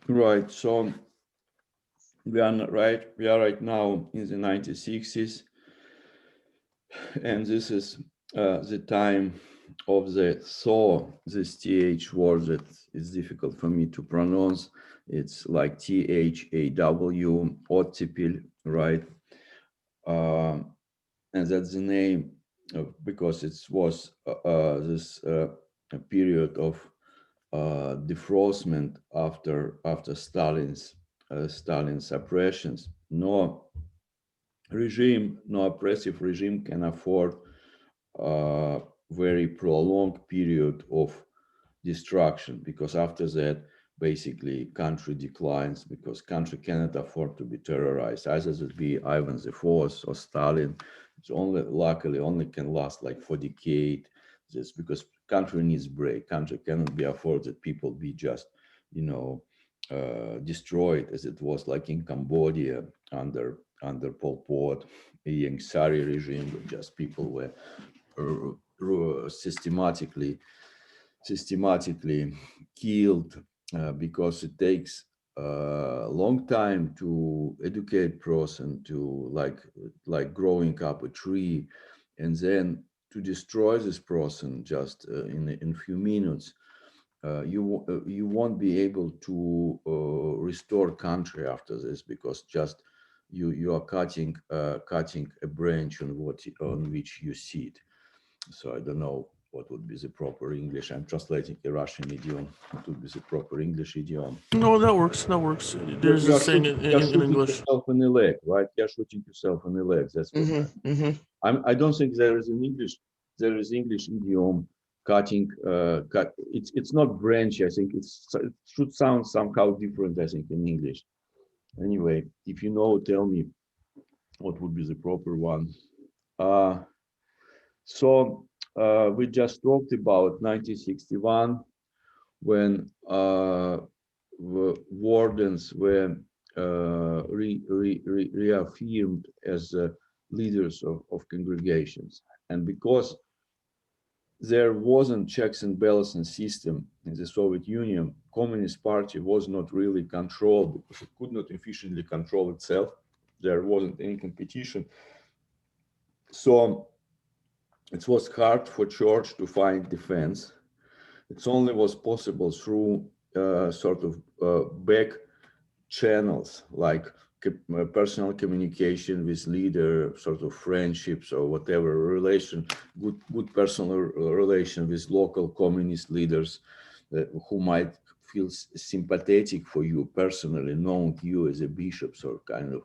Right. So we are right now in the 1960s, and this is the time of the Thaw, this TH word that is difficult for me to pronounce. It's like THAW, ottipil, right? Uh, and that's the name because it was this a period of defrostment after Stalin's oppressions. No oppressive regime can afford a very prolonged period of destruction, because after that, basically, country declines, because country cannot afford to be terrorized. Either it be Ivan the Fourth or Stalin. It's only luckily only can last like for decade. Just because country needs break. Country cannot be afforded people be just, you know, destroyed as it was like in Cambodia under Pol Pot, a Yang Sari regime, where just people were systematically killed, because it takes a long time to educate person to like growing up a tree, and then to destroy this person just in few minutes. You won't be able to restore country after this, because just you are cutting a branch on which you sit. So I don't know what would be the proper English. I'm translating a Russian idiom. What would be the proper English idiom? No, that works. That works. There's a saying You're in shooting English. yourself in the leg, right? You're shooting yourself in the leg. That's what Mm-hmm. Mm-hmm. I don't think there is an English. There is English idiom cutting. It's not branch. I think it should sound somehow different. I think in English. Anyway, if you know, tell me what would be the proper one. Uh, so we just talked about 1961, when wardens were reaffirmed as leaders of congregations. And because there wasn't checks and balances system in the Soviet Union, Communist Party was not really controlled, because it could not efficiently control itself. There wasn't any competition. So it was hard for church to find defense. It only was possible through sort of back channels, like personal communication with leader, sort of friendships or whatever relation, good personal relation with local communist leaders, who might feel sympathetic for you personally, knowing you as a bishop, or kind of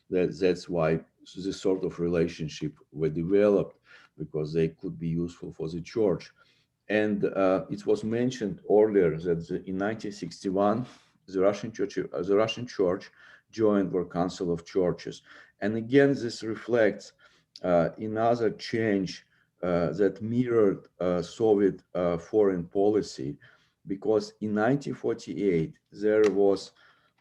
that's why this sort of relationship were developed, because they could be useful for the church. And it was mentioned earlier that in 1961, the Russian Church joined the Council of Churches. And again, this reflects another change that mirrored Soviet foreign policy, because in 1948 there was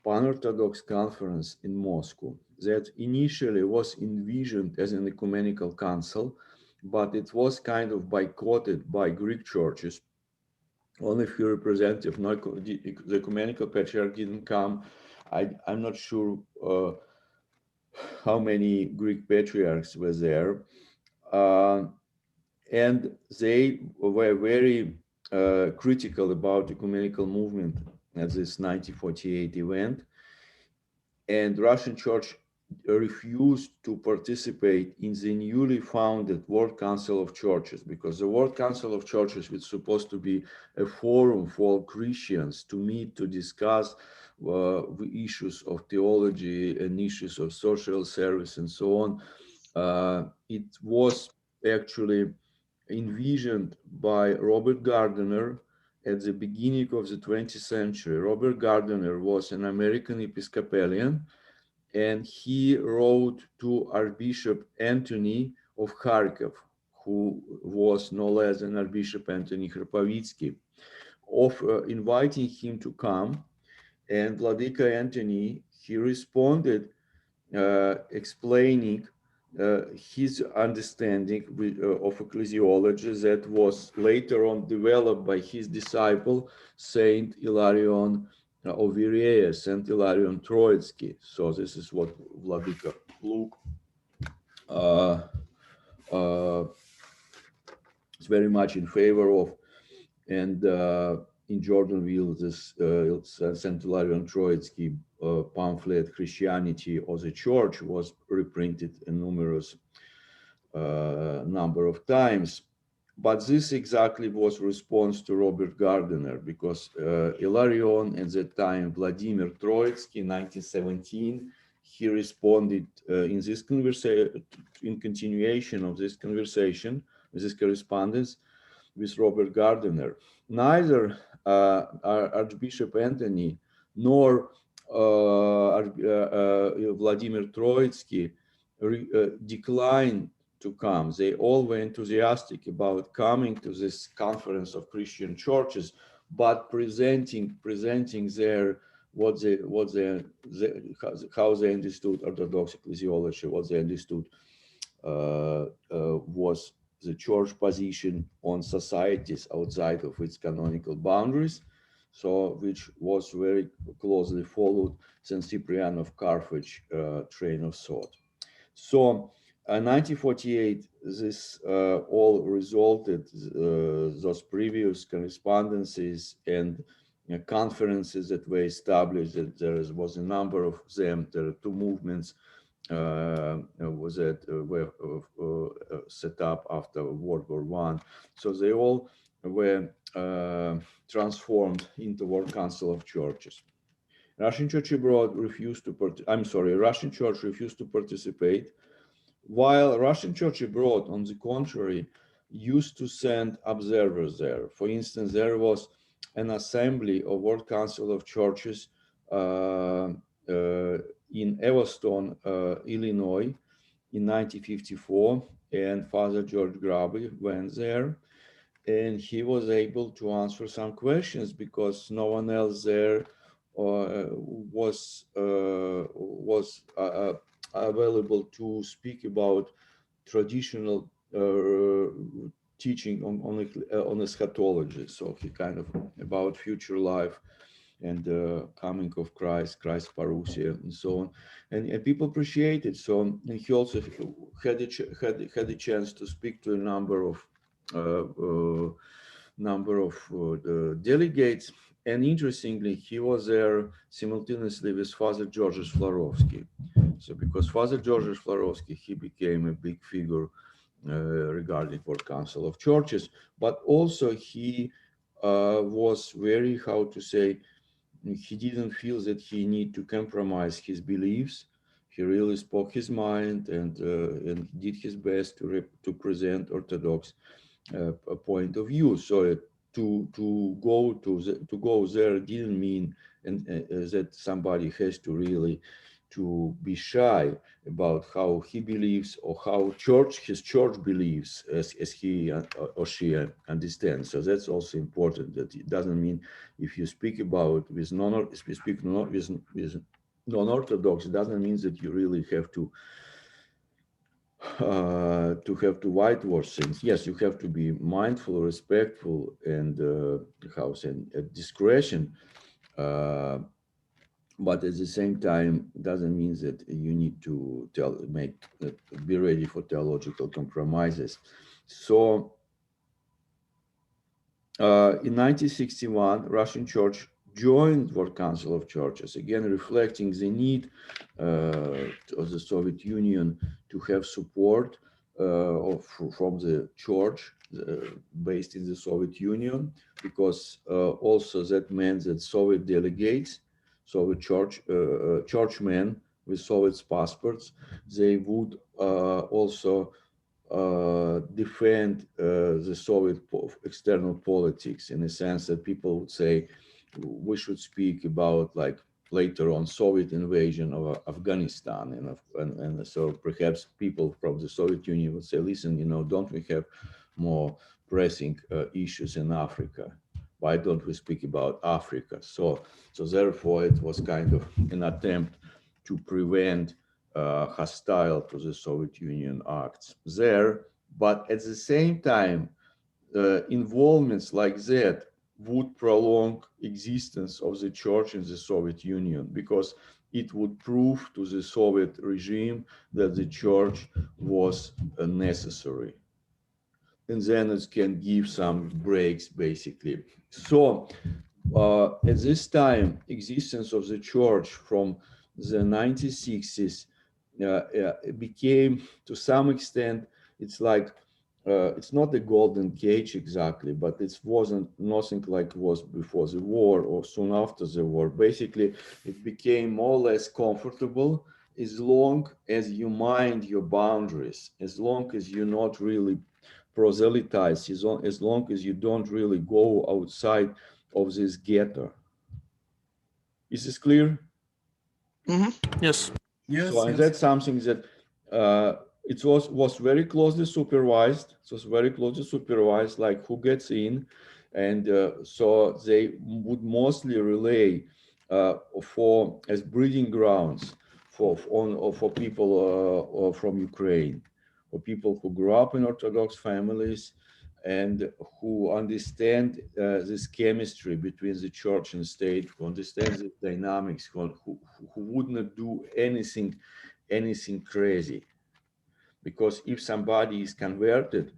Pan-Orthodox Conference in Moscow that initially was envisioned as an ecumenical council, but it was kind of boycotted by Greek churches. Only a few representatives, the ecumenical patriarch didn't come. I'm not sure how many Greek patriarchs were there. Uh, and they were very critical about ecumenical movement at this 1948 event. And Russian Church refused to participate in the newly founded World Council of Churches, because the World Council of Churches was supposed to be a forum for Christians to meet to discuss the issues of theology and issues of social service and so on. It was actually envisioned by Robert Gardiner at the beginning of the 20th century. Robert Gardiner was an American Episcopalian, and he wrote to Archbishop Anthony of Kharkov, who was no less than Archbishop Anthony Khrapovitsky, of inviting him to come. And Vladika Anthony, he responded explaining his understanding of ecclesiology that was later on developed by his disciple, Saint Hilarion Ovirius and Ilarion Troitsky. So this is what Vladika Luke uh, uh, is very much in favor of. And in Jordanville, this St. Ilarion Troitsky pamphlet, Christianity or the Church, was reprinted in numerous number of times. But this exactly was response to Robert Gardner, because Ilarion at that time, Vladimir Troitsky, 1917, he responded in this conversation, in continuation of this conversation, this correspondence with Robert Gardner. Neither Archbishop Anthony nor Vladimir Troitsky declined to come. They all were enthusiastic about coming to this conference of Christian churches, but presenting their how they understood Orthodox ecclesiology, what they understood was the church position on societies outside of its canonical boundaries, so which was very closely followed St. Cyprian of Carthage train of thought. So 1948, this all resulted, those previous correspondences and conferences that were established, that there was a number of them. There are two movements were set up after World War I. So they all were transformed into World Council of Churches. Russian Church abroad refused to Russian Church refused to participate, while Russian Church abroad, on the contrary, used to send observers there. For instance, there was an assembly of World Council of Churches in Evanston, Illinois, in 1954, and Father George Graby went there, and he was able to answer some questions because no one else there was available to speak about traditional teaching on eschatology. So he kind of about future life and coming of Christ, Christ's parousia, and so on, and people appreciate it. So he also had a chance to speak to a number of delegates, and interestingly, he was there simultaneously with Father Georges Florovsky. So because Father Georges Florovsky, he became a big figure regarding World Council of Churches, but also he was very, how to say, he didn't feel that he need to compromise his beliefs. He really spoke his mind and did his best to present Orthodox a point of view. So to go there didn't mean that somebody has to really to be shy about how he believes or how his church believes as he or she understands. So that's also important. That it doesn't mean if you speak about with non-Orthodox, it doesn't mean that you really have to whitewash things. Yes, you have to be mindful, respectful, and discretion. But at the same time, doesn't mean that you need to be ready for theological compromises. So in 1961, Russian Church joined World Council of Churches, again reflecting the need of the Soviet Union to have support from the church based in the Soviet Union, because also that meant that Soviet delegates, Soviet churchmen with Soviet passports, they would also defend the Soviet external politics, in the sense that people would say we should speak about, like, later on Soviet invasion of Afghanistan, and so perhaps people from the Soviet Union would say, listen, don't we have more pressing issues in Africa? Why don't we speak about Africa? So therefore it was kind of an attempt to prevent hostile to the Soviet Union acts there, but at the same time, involvements like that would prolong existence of the church in the Soviet Union, because it would prove to the Soviet regime that the church was necessary. And then it can give some breaks, basically. So at this time, existence of the church from the 1960s became, to some extent, it's like, it's not the golden cage exactly, but it wasn't nothing like it was before the war or soon after the war. Basically, it became more or less comfortable as long as you mind your boundaries, as long as you're not really proselytize, as long as you don't really go outside of this ghetto. Is this clear? Yes. Yes, So, and yes. that's something that it was very closely supervised. It was very closely supervised, like who gets in, and so they would mostly relay for as breeding grounds for people from Ukraine, or people who grew up in Orthodox families and who understand this chemistry between the church and state, who understand the dynamics, who would not do anything crazy. Because if somebody is converted,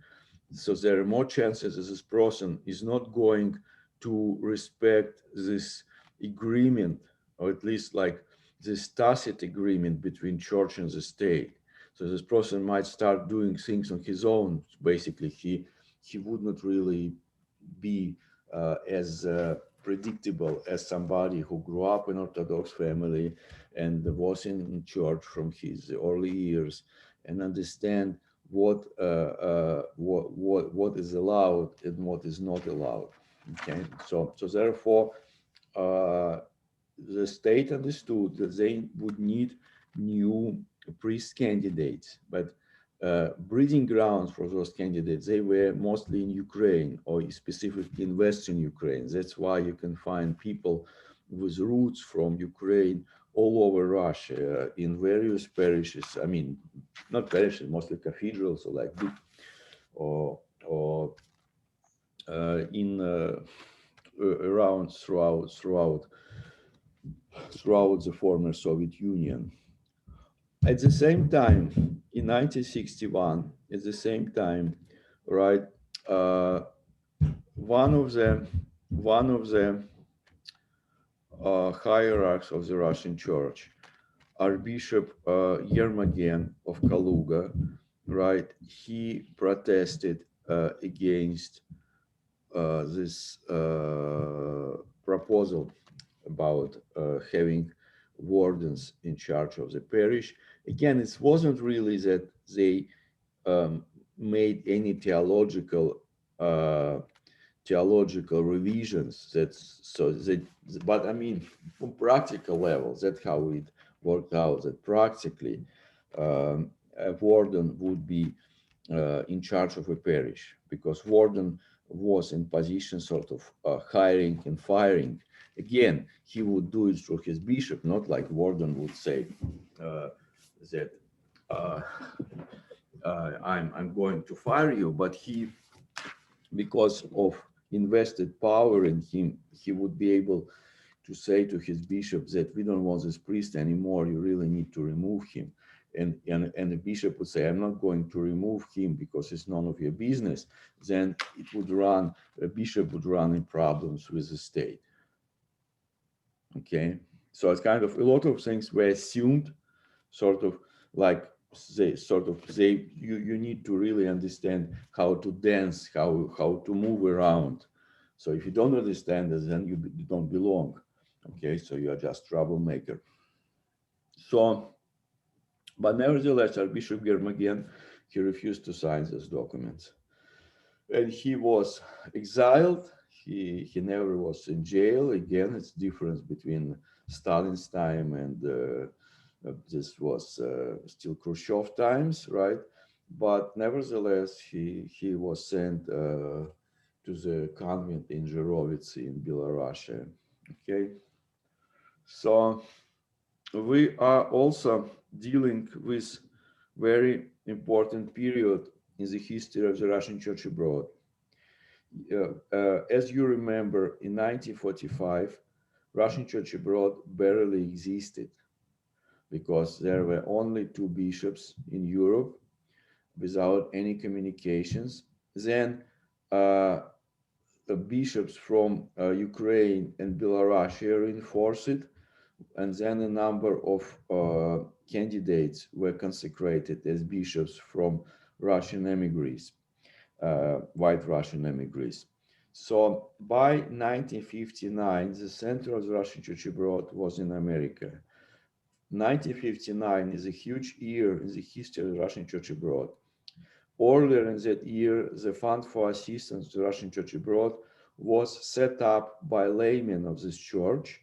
so there are more chances that this person is not going to respect this agreement, or at least like this tacit agreement between church and the state. So this person might start doing things on his own. Basically, he would not really be as predictable as somebody who grew up in Orthodox family and was in church from his early years and understand what is allowed and what is not allowed. Okay, so therefore, the state understood that they would need new priest candidates, but breeding grounds for those candidates, they were mostly in Ukraine, or specifically in Western Ukraine. That's why you can find people with roots from Ukraine all over Russia in various parishes. I mean, not parishes, mostly cathedrals, or like or in around throughout the former Soviet Union. At the same time, in 1961, at the same time, right, one of the hierarchs of the Russian Church, Archbishop Yermogen of Kaluga, right, he protested against this proposal about having wardens in charge of the parish. Again, it wasn't really that they made any theological revisions. But I mean, from practical levels, that's how it worked out. That practically, a warden would be in charge of a parish, because warden was in position sort of hiring and firing. Again, he would do it through his bishop, not like warden would say that I'm going to fire you, but he, because of invested power in him, he would be able to say to his bishop that we don't want this priest anymore, you really need to remove him. And the bishop would say, I'm not going to remove him because it's none of your business. Then a bishop would run in problems with the state. Okay, so it's kind of a lot of things were assumed, sort of like you need to really understand how to dance, how to move around. So if you don't understand this, then you don't belong. Okay, so you are just troublemaker. So, but nevertheless, Archbishop Germagen, he refused to sign these documents, and he was exiled. He never was in jail. Again, it's difference between Stalin's time and this was still Khrushchev times, right? But nevertheless, he was sent to the convent in Zherovitz in Belarus. Okay, so we are also dealing with very important period in the history of the Russian Church abroad. as you remember, in 1945, Russian Church abroad barely existed because there were only two bishops in Europe without any communications. Then the bishops from Ukraine and Belarus reinforced it, and then a number of candidates were consecrated as bishops from Russian emigres, white Russian emigres. So by 1959, the center of the Russian Church abroad was in America. 1959 is a huge year in the history of the Russian Church abroad. Earlier in that year, the Fund for Assistance to the Russian Church abroad was set up by laymen of this church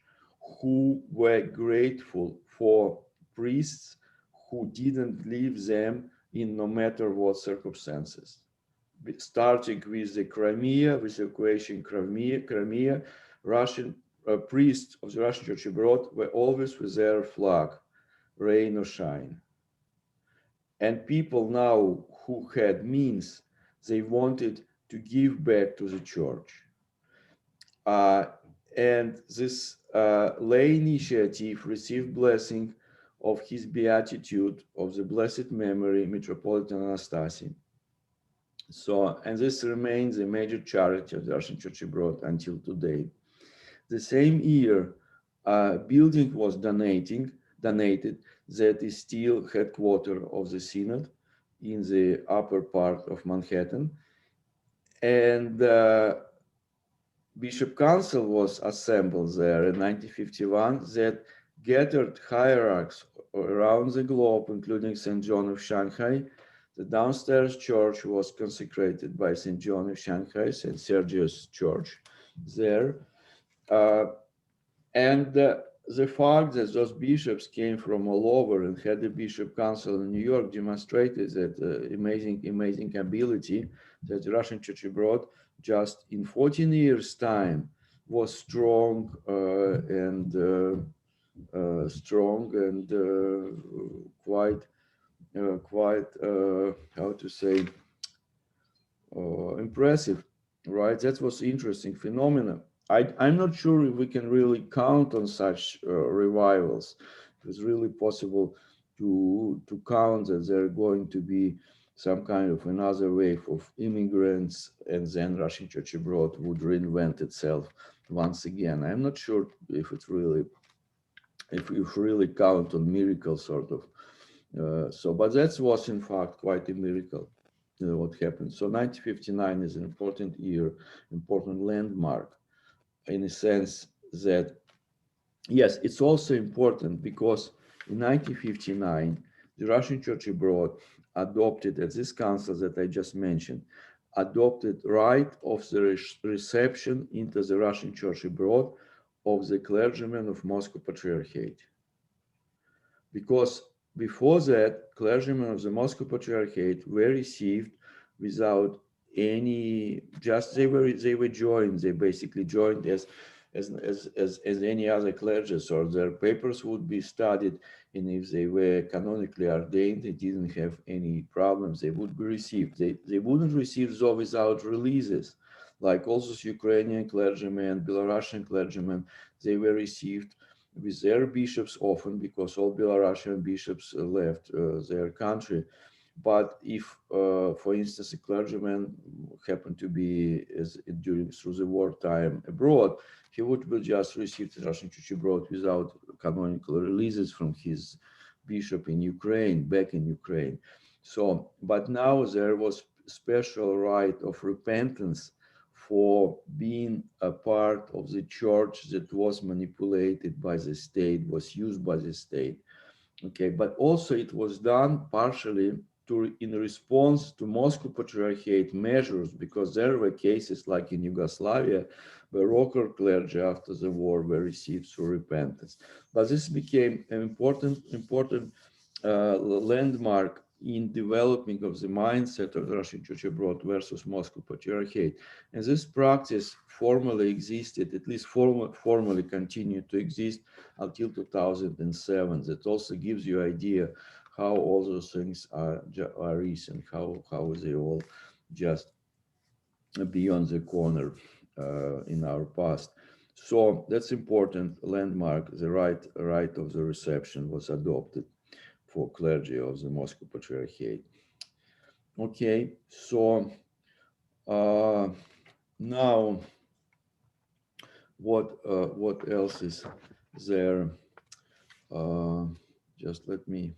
who were grateful for priests who didn't leave them in no matter what circumstances. Starting with the Crimea, with the occupation Crimea, Russian priests of the Russian Church abroad were always with their flag, rain or shine. And people now who had means, they wanted to give back to the church. And this lay initiative received blessing of his beatitude of the blessed memory, Metropolitan Anastasia. So, and this remains a major charity of the Russian Church abroad until today. The same year, a building was donated that is still headquarters of the Synod in the upper part of Manhattan. And Bishop Council was assembled there in 1951 that gathered hierarchs around the globe, including St. John of Shanghai. The downstairs church was consecrated by St. John of Shanghai, St. Sergius Church there. And the fact that those bishops came from all over and had the Bishop Council in New York demonstrated that amazing ability that the Russian Church abroad just in 14 years' time was strong and quite how to say impressive, right? That was interesting phenomenon. I'm not sure if we can really count on such revivals. It's really possible to count that there are going to be some kind of another wave of immigrants, and then Russian Church abroad would reinvent itself once again. I'm not sure if it's really, if you really count on miracles, sort of. But that was in fact quite a miracle. What happened. So 1959 is an important year, important landmark, in a sense that, yes, it's also important because in 1959, the Russian Church abroad adopted, at this council that I just mentioned, adopted right of the reception into the Russian Church abroad of the clergymen of Moscow Patriarchate. Because before that, clergymen of the Moscow Patriarchate were received without any, just they were joined. They basically joined as any other clergy, or their papers would be studied, and if they were canonically ordained, they didn't have any problems. They would be received. They wouldn't receive though without releases, like also Ukrainian clergymen, Belarusian clergymen. They were received with their bishops often, because all Belarusian bishops left their country. But if, for instance, a clergyman happened to be through the wartime abroad, he would just receive the Russian Church abroad without canonical releases from his bishop in Ukraine, back in Ukraine. So, but now there was special rite of repentance for being a part of the church that was manipulated by the state, was used by the state. Okay, but also it was done partially in response to Moscow Patriarchate measures, because there were cases like in Yugoslavia where local clergy after the war were received through repentance. But this became an important landmark in developing of the mindset of the Russian Church abroad versus Moscow Patriarchate. And this practice formally existed, at least formally continued to exist until 2007. That also gives you an idea how all those things are recent, how they all just beyond the corner in our past. So that's important landmark. The right of the reception was adopted for clergy of the Moscow Patriarchate. Okay, so now what else is there? Just let me